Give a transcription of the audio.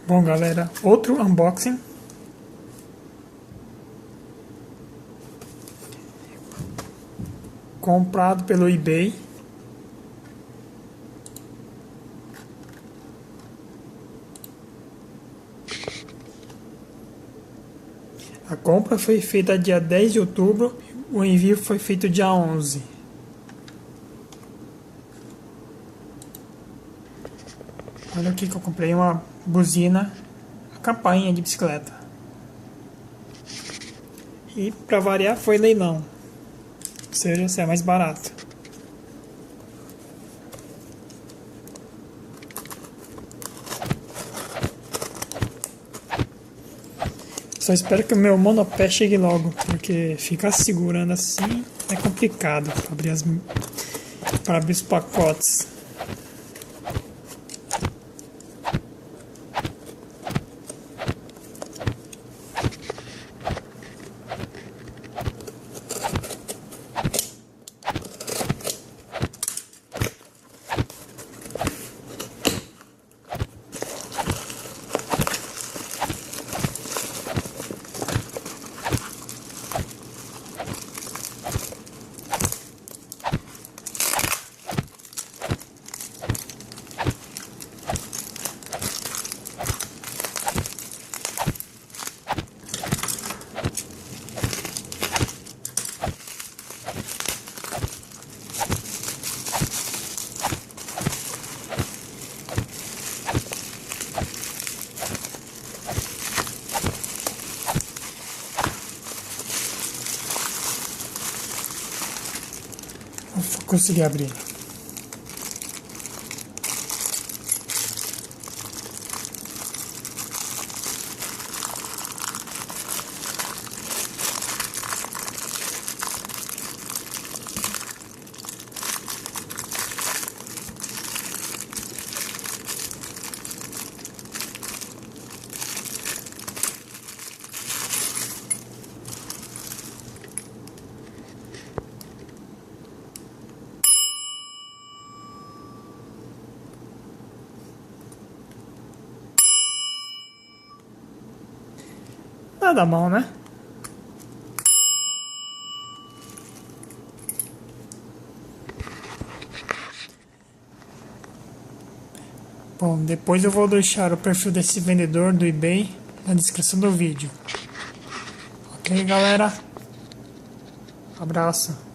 Bom, galera, outro unboxing. Comprado pelo eBay. A compra foi feita dia 10 de outubro, o envio foi feito dia 11. Olha aqui que eu comprei uma buzina, a Campainha de bicicleta. E para variar foi leilão, ou seja, se é mais barato. Só espero que o meu monopé chegue logo, porque ficar segurando assim é complicado para abrir os pacotes. Vou conseguir abrir. Nada mal, né? Bom, depois eu vou deixar o perfil desse vendedor do eBay na descrição do vídeo. Ok, galera? Abraço.